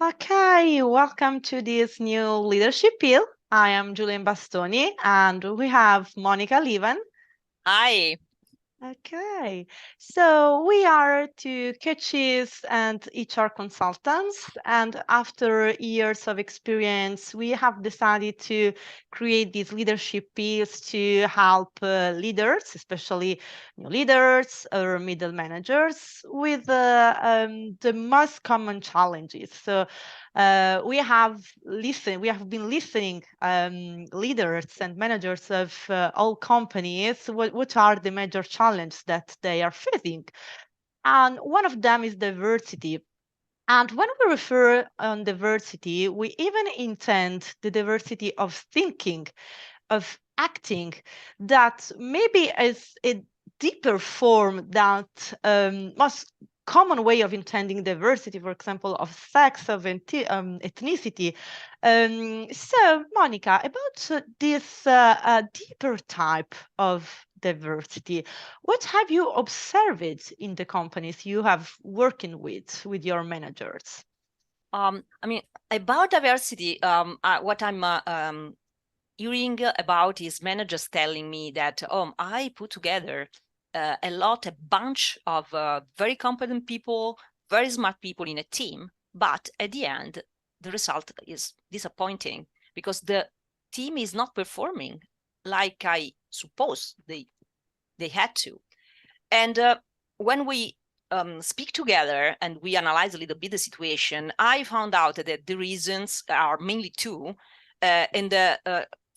Okay, welcome to this new leadership pill. I am Julian Bastoni and we have Monica Livan. Hi. Okay, so we are two coaches and HR consultants, and after years of experience, we have decided to create these leadership peers to help leaders, especially new leaders or middle managers, with the most common challenges. So we have been listening leaders and managers of all companies. What are the major challenges that they are facing? And one of them is diversity. And when we refer on diversity, we even intend the diversity of thinking, of acting, that maybe is a deeper form that most common way of intending diversity, for example, of sex, of ethnicity. So, Monica, about this deeper type of diversity, what have you observed in the companies you have working with your managers? I mean, about diversity, what I'm hearing about is managers telling me that, I put together a bunch of very competent people, very smart people in a team, but at the end, the result is disappointing because the team is not performing like I suppose they had to. And when we speak together and we analyze a little bit the situation, I found out that the reasons are mainly two.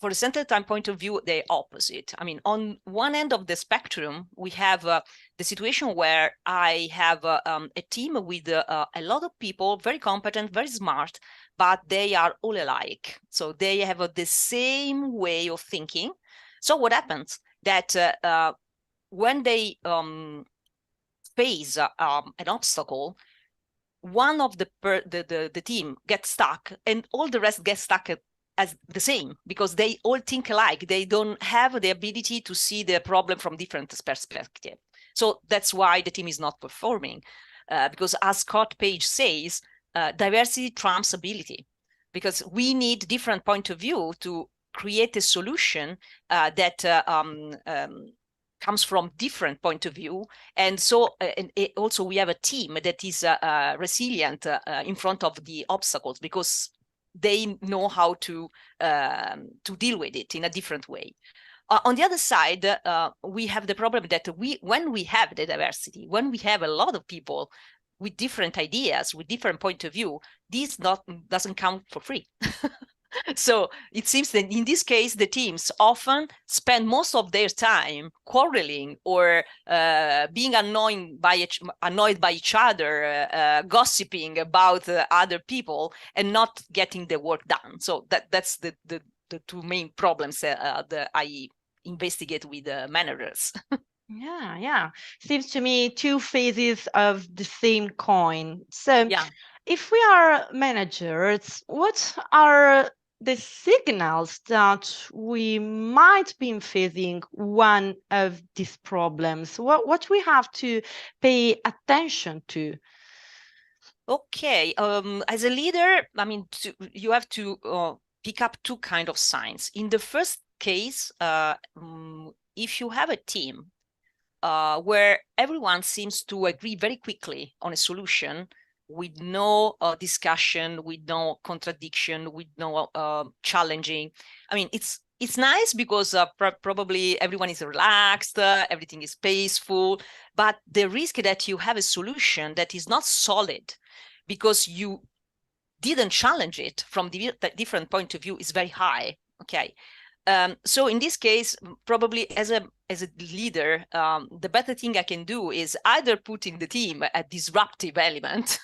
For a center time point of view, they're opposite. I mean, on one end of the spectrum, we have the situation where I have a team with a lot of people, very competent, very smart, but they are all alike. So they have the same way of thinking. So what happens? That when they face an obstacle, one of the team gets stuck and all the rest get stuck as the same because they all think alike. They don't have the ability to see the problem from different perspectives. So that's why the team is not performing. Because as Scott Page says, diversity trumps ability, because we need different point of view to create a solution that comes from different point of view. And so also we have a team that is resilient in front of the obstacles because they know how to deal with it in a different way. On the other side, we have the problem that when we have the diversity, when we have a lot of people with different ideas, with different point of view, this doesn't count for free. So it seems that in this case, the teams often spend most of their time quarreling or being annoyed by each other, gossiping about other people, and not getting the work done. So that's the two main problems that I investigate with managers. Yeah. Seems to me two phases of the same coin. So, Yeah. if we are managers, what are the signals that we might be facing one of these problems? What we have to pay attention to? Okay. As a leader, I mean, you have to pick up two kind of signs. In the first case, if you have a team where everyone seems to agree very quickly on a solution with no discussion, with no contradiction, with no challenging. I mean, it's nice because probably everyone is relaxed, everything is peaceful, but the risk that you have a solution that is not solid because you didn't challenge it from the different point of view is very high. Okay. So in this case, probably as a leader, the better thing I can do is either put in the team a disruptive element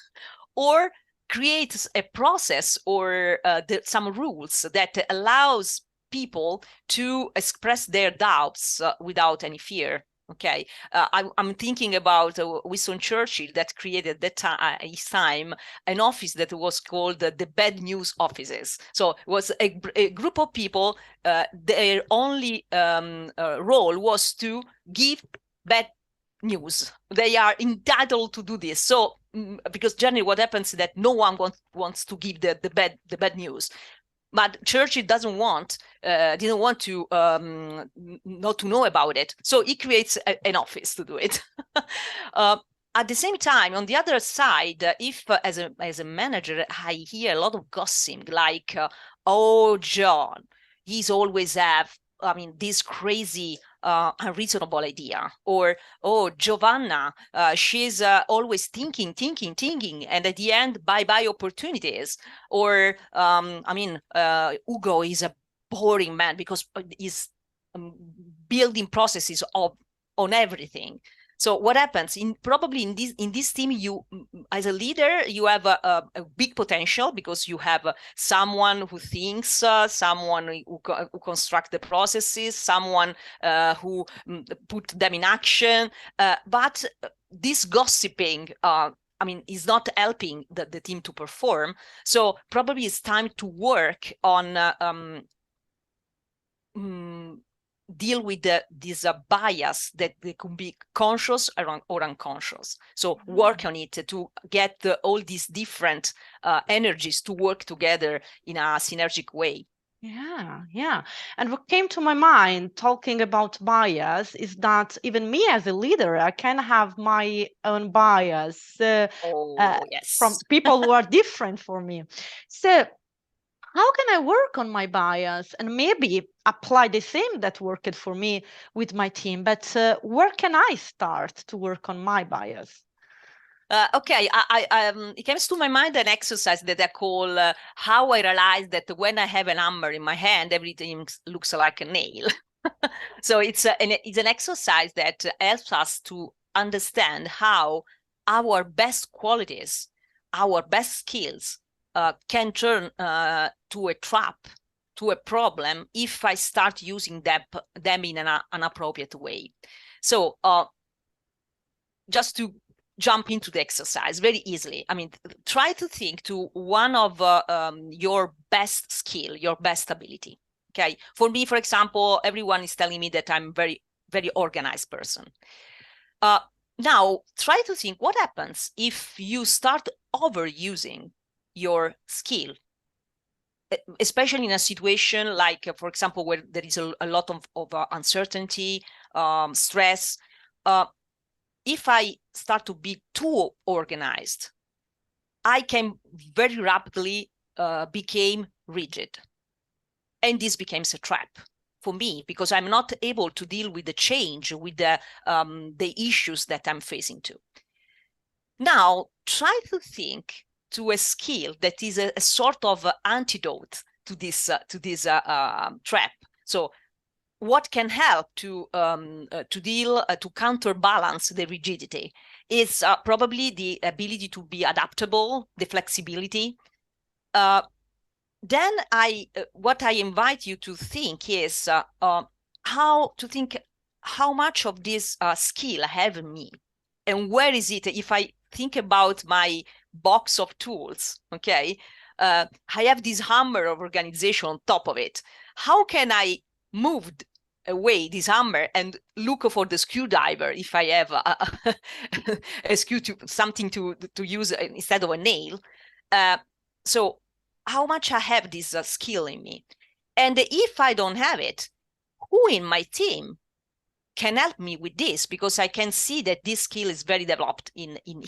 or create a process or some rules that allows people to express their doubts without any fear. Okay, I'm thinking about Winston Churchill that created that his time an office that was called the bad news offices. So it was a group of people. Their only role was to give bad news. They are entitled to do this. So because generally what happens is that no one wants to give the bad news. But Churchill didn't want to not to know about it, so he creates an office to do it. At the same time, on the other side, if as a manager I hear a lot of gossip, like, oh, John, he's always have, this crazy unreasonable idea, or, oh, Giovanna, she's always thinking, and at the end, bye opportunities, or Ugo is a boring man because he's building processes on everything. So what happens probably in this team, you as a leader, you have a big potential because you have someone who thinks, someone who construct the processes, someone who put them in action. But this gossiping, is not helping the team to perform. So probably it's time to work on deal with this bias that they could be conscious or unconscious. So work on it to get all these different energies to work together in a synergic way. Yeah. And what came to my mind talking about bias is that even me as a leader, I can have my own bias Yes. from people who are different from me. So how can I work on my bias and maybe apply the same that worked for me with my team? But where can I start to work on my bias? Okay, it comes to my mind an exercise that I call how I realize that when I have an hammer in my hand, everything looks like a nail. So it's an exercise that helps us to understand how our best qualities, our best skills can turn to a trap, to a problem, if I start using them in an appropriate way. So just to jump into the exercise very easily, try to think to one of your best skill, your best ability. Okay, for me, for example, everyone is telling me that I'm very, very organized person. Now, try to think what happens if you start overusing your skill, especially in a situation like, for example, where there is a lot of uncertainty, stress. If I start to be too organized, I can very rapidly become rigid. And this becomes a trap for me because I'm not able to deal with the change, with the issues that I'm facing too. Now, try to think to a skill that is a sort of antidote to this trap. So what can help to deal to counterbalance the rigidity is probably the ability to be adaptable, the flexibility. Then what I invite you to think is how much of this skill I have in me, and where is it? If I think about my box of tools, okay, I have this hammer of organization on top of it. How can I move away this hammer and look for the screwdriver if I have something to use instead of a nail? So how much I have this skill in me? And if I don't have it, who in my team can help me with this? Because I can see that this skill is very developed in him